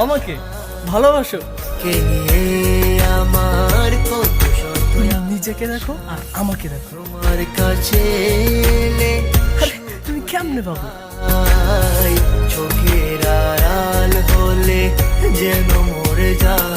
আমাকে ভালোবাসো? কে নিয়ে আমার কত শত নিজেকে দেখো আর আমাকে দেখো। তোমার কাছে এলে আরে তুমি কেমনে বাবু? চোখের আড়াল হলে যেন মরে যায়।